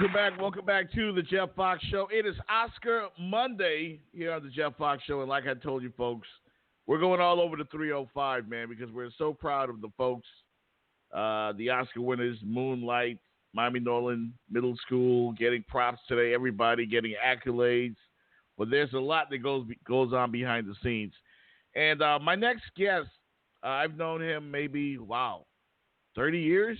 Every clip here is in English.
Welcome back to the Jeff Fox Show. It is Oscar Monday here on the Jeff Fox Show, and like I told you folks, we're going all over the 305, man, because we're so proud of the folks, the Oscar winners, Moonlight, Miami Nolan Middle School, getting props today, everybody getting accolades, but there's a lot that goes on behind the scenes. And my next guest, I've known him maybe, 30 years?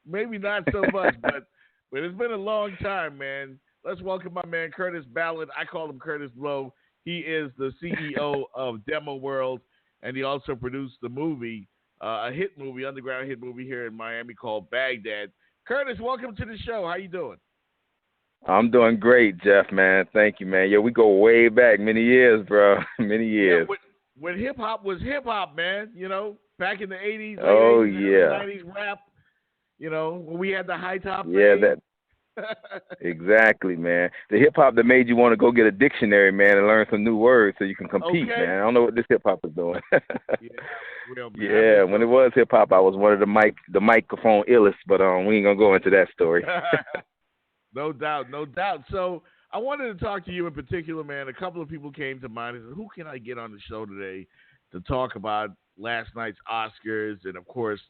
Maybe not so much, but it's been a long time, man. Let's welcome my man, Curtis Ballard. I call him Curtis Blow. He is the CEO of Demo World, and he also produced the movie, a hit movie, underground hit movie here in Miami called Baghdad. Curtis, welcome to the show. How you doing? I'm doing great, Jeff, man. Thank you, man. Yeah, we go way back, many years, bro. Many years. Yeah, when hip-hop was hip-hop, man, back in the 80s, oh, 80s, yeah. 90s rap, when we had the high top Yeah, thing. Exactly, man. The hip-hop that made you want to go get a dictionary, man, and learn some new words so you can compete, Okay. man. I don't know what this hip-hop is doing. Real, man. Yeah, when it was hip-hop, I was one of the microphone illest, but we ain't going to go into that story. No doubt. So I wanted to talk to you in particular, man. A couple of people came to mind and said, who can I get on the show today to talk about last night's Oscars and, of course,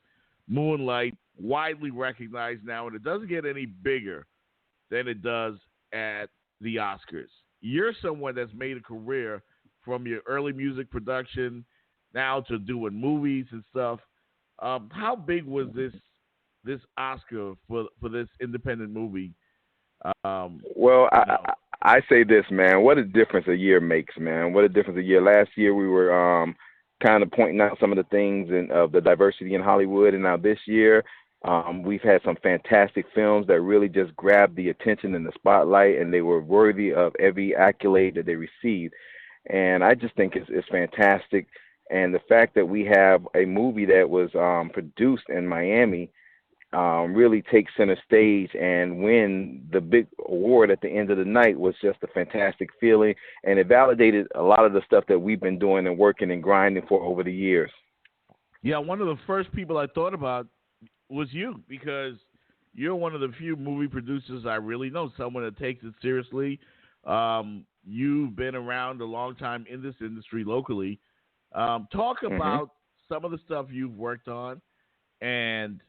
Moonlight, widely recognized now, and it doesn't get any bigger than it does at the Oscars. You're someone that's made a career from your early music production now to doing movies and stuff. How big was this Oscar for this independent movie? Well, I say this, man. What a difference a year makes, man. What a difference a year. Last year we were kind of pointing out some of the things of the diversity in Hollywood, and now this year we've had some fantastic films that really just grabbed the attention and the spotlight, and they were worthy of every accolade that they received. And I just think it's fantastic. And the fact that we have a movie that was produced in Miami really take center stage and win the big award at the end of the night was just a fantastic feeling, and it validated a lot of the stuff that we've been doing and working and grinding for over the years. Yeah, one of the first people I thought about was you, because you're one of the few movie producers I really know, someone that takes it seriously. You've been around a long time in this industry locally. Talk about some of the stuff you've worked on, and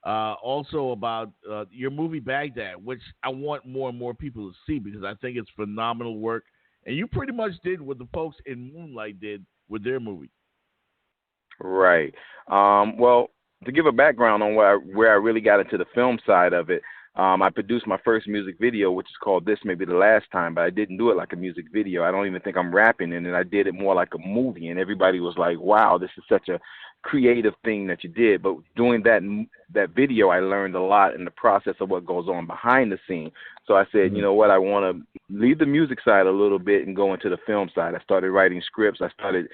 also about your movie Baghdad, which I want more and more people to see because I think it's phenomenal work. And you pretty much did what the folks in Moonlight did with their movie. Right. Well, to give a background on where I really got into the film side of it, I produced my first music video, which is called This May Be the Last Time, but I didn't do it like a music video. I don't even think I'm rapping in it. I did it more like a movie, and everybody was like, wow, this is such a creative thing that you did. But doing that video, I learned a lot in the process of what goes on behind the scene. So I said, you know what, I want to leave the music side a little bit and go into the film side. I started writing scripts. I started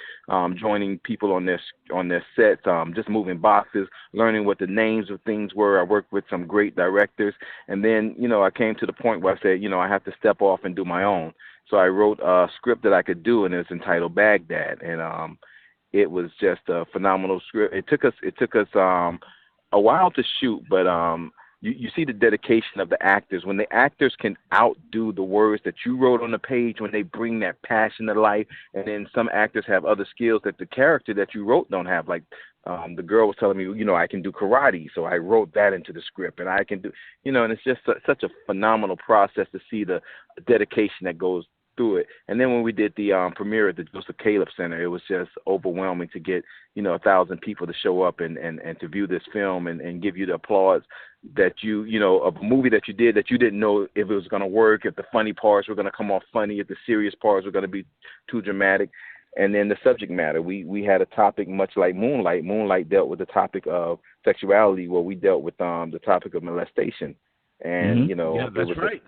joining people on their sets, just moving boxes, learning what the names of things were. I worked with some great directors. And then, I came to the point where I said, I have to step off and do my own. So I wrote a script that I could do, and it's entitled Baghdad. And it was just a phenomenal script. It took us a while to shoot, but you see the dedication of the actors. When the actors can outdo the words that you wrote on the page, when they bring that passion to life, and then some actors have other skills that the character that you wrote don't have. Like the girl was telling me, I can do karate, so I wrote that into the script, and I can do, and it's just such a phenomenal process to see the dedication that goes through it. And then when we did the premiere at the Joseph Caleb Center, it was just overwhelming to get 1,000 people to show up and to view this film and give you the applause that of a movie that you did that you didn't know if it was going to work, if the funny parts were going to come off funny, if the serious parts were going to be too dramatic. And then the subject matter, we had a topic much like Moonlight. Moonlight dealt with the topic of sexuality, where we dealt with the topic of molestation. And yeah, that's right.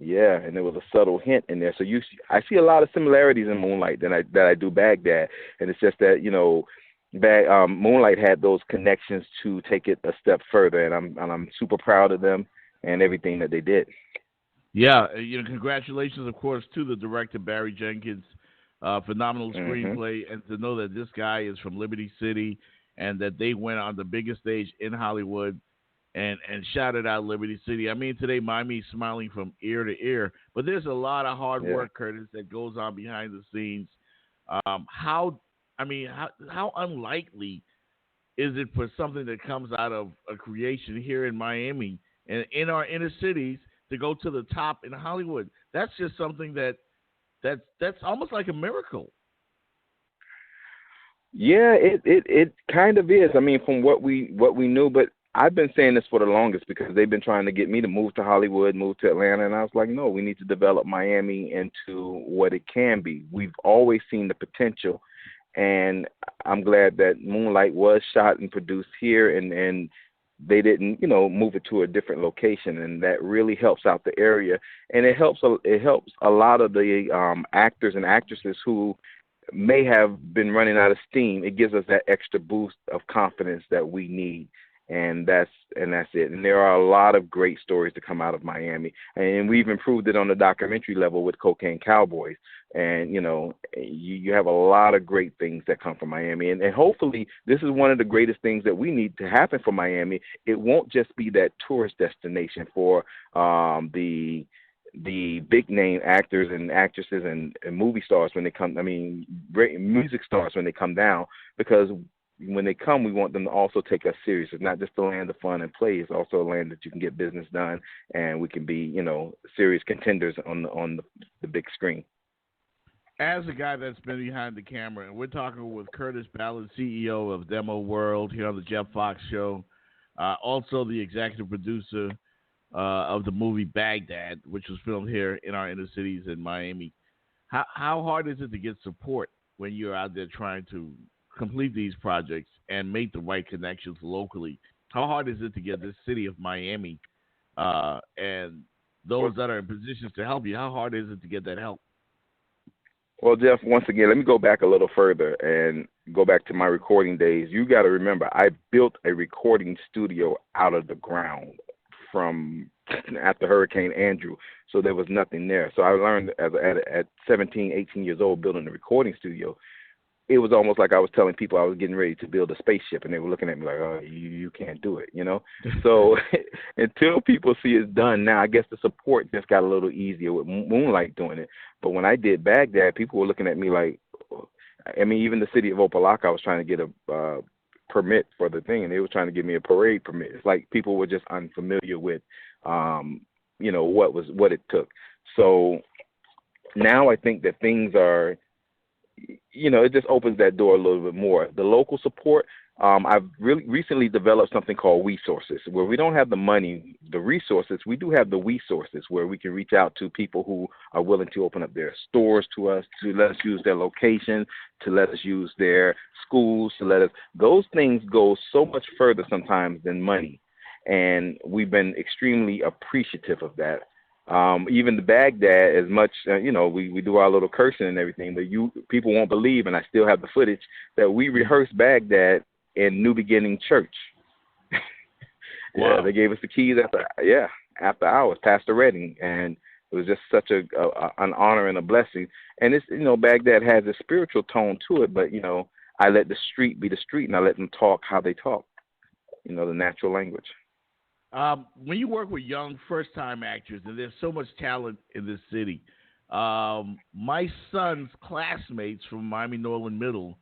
Yeah, and there was a subtle hint in there. So I see a lot of similarities in Moonlight that I do Baghdad, and it's just that Moonlight had those connections to take it a step further, and I'm super proud of them and everything that they did. Yeah, congratulations, of course, to the director Barry Jenkins. Phenomenal screenplay, and to know that this guy is from Liberty City and that they went on the biggest stage in Hollywood and shouted out Liberty City. I mean, today Miami's smiling from ear to ear, but there's a lot of hard Yeah. work, Curtis, that goes on behind the scenes. How I mean, how unlikely is it for something that comes out of a creation here in Miami and in our inner cities to go to the top in Hollywood? That's just something that's almost like a miracle. Yeah, it kind of is. I mean, from what we knew, but I've been saying this for the longest because they've been trying to get me to move to Hollywood, move to Atlanta, and I was like, no, we need to develop Miami into what it can be. We've always seen the potential, and I'm glad that Moonlight was shot and produced here, and they didn't, move it to a different location, and that really helps out the area, and it helps a lot of the actors and actresses who may have been running out of steam. It gives us that extra boost of confidence that we need, and that's it. And there are a lot of great stories to come out of Miami, and we've improved it on the documentary level with Cocaine Cowboys. And you have a lot of great things that come from Miami, and hopefully this is one of the greatest things that we need to happen for Miami. It won't just be that tourist destination for the big name actors and actresses and movie stars when they come. I mean, great music stars when they come down, because when they come, we want them to also take us serious. It's not just a land of fun and play. It's also a land that you can get business done, and we can be, serious contenders on the big screen. As a guy that's been behind the camera, and we're talking with Curtis Ballard, CEO of Demo World, here on the Jeff Fox Show, also the executive producer of the movie Baghdad, which was filmed here in our inner cities in Miami. How hard is it to get support when you're out there trying to complete these projects and make the right connections locally? How hard is it to get this city of Miami and those that are in positions to help you? How hard is it to get that help? Well, Jeff, once again, let me go back a little further and go back to my recording days. You got to remember, I built a recording studio out of the ground from after Hurricane Andrew, so there was nothing there. So I learned at 17, 18 years old, building a recording studio. It was almost like I was telling people I was getting ready to build a spaceship, and they were looking at me like, "Oh, you can't do it," So until people see it's done now, I guess the support just got a little easier with Moonlight doing it. But when I did Baghdad, people were looking at me like, I mean, even the city of Opelika, I was trying to get a permit for the thing, and they were trying to give me a parade permit. It's like people were just unfamiliar with, what it took. So now I think that things are, it just opens that door a little bit more. The local support, I've really recently developed something called resources, where we don't have the money, the resources. We do have the resources where we can reach out to people who are willing to open up their stores to us, to let us use their location, to let us use their schools, those things go so much further sometimes than money. And we've been extremely appreciative of that. Even the Baghdad, as much, we do our little cursing and everything, but people won't believe, and I still have the footage, that we rehearsed Baghdad in New Beginning Church. Wow. Yeah, they gave us the keys after hours, Pastor Redding, and it was just such an honor and a blessing. And it's, Baghdad has a spiritual tone to it, but, I let the street be the street, and I let them talk how they talk, the natural language. When you work with young first-time actors, and there's so much talent in this city, my son's classmates from Miami Norland Middle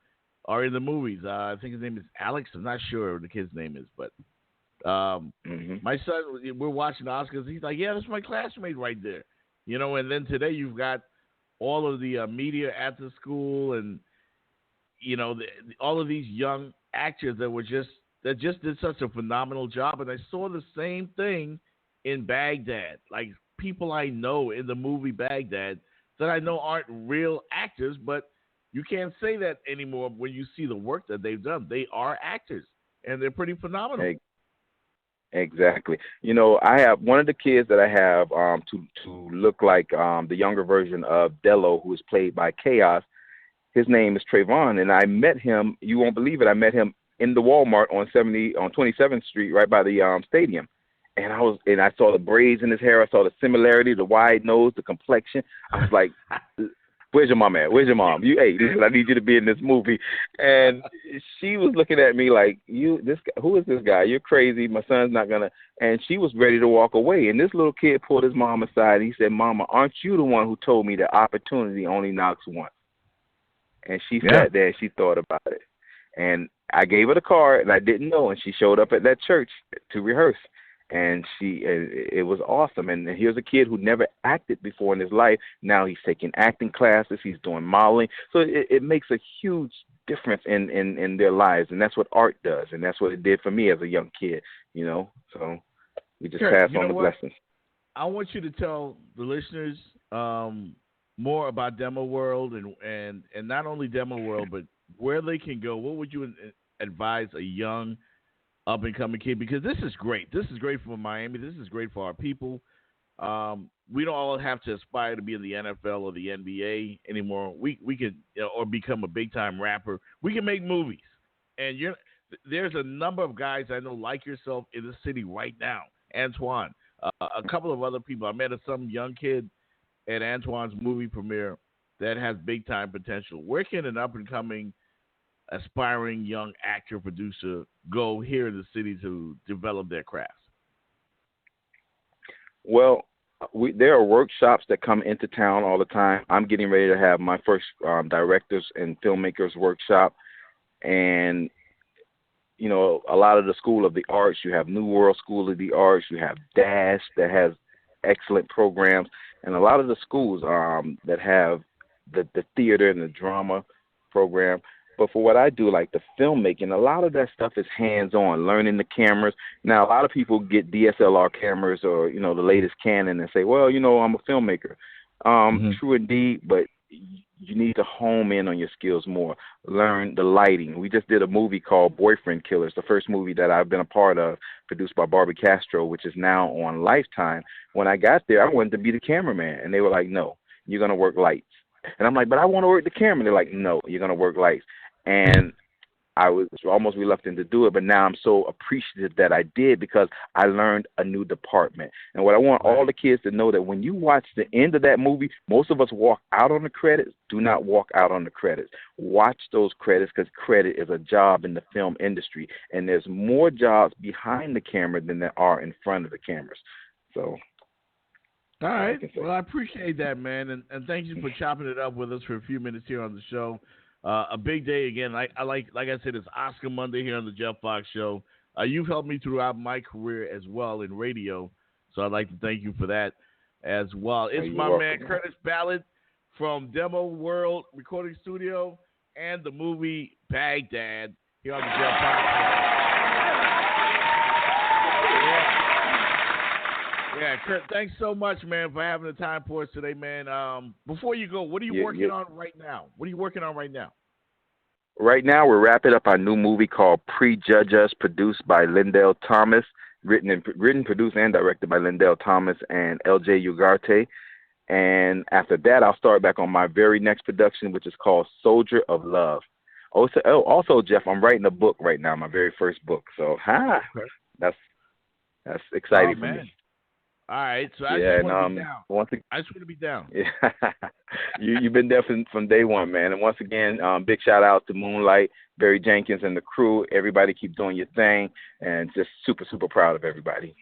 are in the movies. I think his name is Alex. I'm not sure what the kid's name is, but my son, we're watching the Oscars. He's like, yeah, that's my classmate right there. And then today you've got all of the media at the school, and, all of these young actors that just did such a phenomenal job. And I saw the same thing in Baghdad. Like, people I know in the movie Baghdad that I know aren't real actors, but you can't say that anymore when you see the work that they've done. They are actors, and they're pretty phenomenal. Exactly. I have one of the kids that I have to look like the younger version of Dello, who is played by Chaos. His name is Trayvon, and I met him. You won't believe it. I met him in the Walmart on 27th Street, right by the stadium. And I saw the braids in his hair. I saw the similarity, the wide nose, the complexion. I was like, Where's your mom at? Where's your mom? Hey, listen, I need you to be in this movie. And she was looking at me like, this guy, who is this guy? You're crazy. My son's not gonna. And she was ready to walk away. And this little kid pulled his mom aside and he said, Mama, aren't you the one who told me that opportunity only knocks once? And she sat there and she thought about it. And I gave her the card and I didn't know. And she showed up at that church to rehearse. And it was awesome. And here's a kid who never acted before in his life. Now he's taking acting classes. He's doing modeling. So it makes a huge difference in their lives. And that's what art does. And that's what it did for me as a young kid, So we just pass on the blessings. I want you to tell the listeners more about Demo World and not only Demo World, but where they can go. What would you advise a young up-and-coming kid, because this is great. This is great for Miami. This is great for our people. We don't all have to aspire to be in the NFL or the NBA anymore. We could, or become a big-time rapper. We can make movies. And there's a number of guys I know like yourself in the city right now. Antoine, a couple of other people. I met some young kid at Antoine's movie premiere that has big-time potential. Where can an up-and-coming aspiring young actor, producer go here in the city to develop their crafts? Well, there are workshops that come into town all the time. I'm getting ready to have my first directors and filmmakers workshop. And, a lot of the School of the Arts, you have New World School of the Arts, you have Dash that has excellent programs, and a lot of the schools that have the theater and the drama program. But for what I do, like the filmmaking, a lot of that stuff is hands-on, learning the cameras. Now, a lot of people get DSLR cameras or, the latest Canon and say, well, I'm a filmmaker. True indeed, but you need to hone in on your skills more. Learn the lighting. We just did a movie called Boyfriend Killers, the first movie that I've been a part of, produced by Barbie Castro, which is now on Lifetime. When I got there, I wanted to be the cameraman, and they were like, no, you're going to work lights. And I'm like, but I want to work the camera. They're like, no, you're going to work lights. And I was almost reluctant to do it, but now I'm so appreciative that I did because I learned a new department. And what I want all the kids to know that when you watch the end of that movie, most of us walk out on the credits. Do not walk out on the credits. Watch those credits because credit is a job in the film industry. And there's more jobs behind the camera than there are in front of the cameras. So. All right. Well, I appreciate that, man. And thank you for chopping it up with us for a few minutes here on the show. A big day again. Like I said, it's Oscar Monday here on the Jeff Fox Show. You've helped me throughout my career as well in radio, so I'd like to thank you for that as well. It's my man Curtis Ballard from Demo World Recording Studio and the movie Baghdad here on the Jeff Fox Show. Yeah, Kurt, thanks so much, man, for having the time for us today, man. Before you go, what are you working on right now? What are you working on right now? Right now, we're wrapping up our new movie called Prejudge Us, produced by Lindell Thomas, written, produced, and directed by Lindell Thomas and L.J. Ugarte. And after that, I'll start back on my very next production, which is called Soldier of Love. Also, Jeff, I'm writing a book right now, my very first book. So, that's exciting for me. All right, so I just want to be down. I just want to be down. Yeah. You've been there from day one, man. And once again, big shout out to Moonlight, Barry Jenkins, and the crew. Everybody keep doing your thing, and just super, super proud of everybody.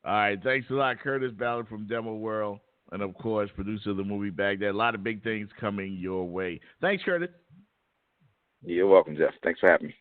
All right, thanks a lot, Curtis Ballard from Demo World, and of course, producer of the movie Baghdad. A lot of big things coming your way. Thanks, Curtis. You're welcome, Jeff. Thanks for having me.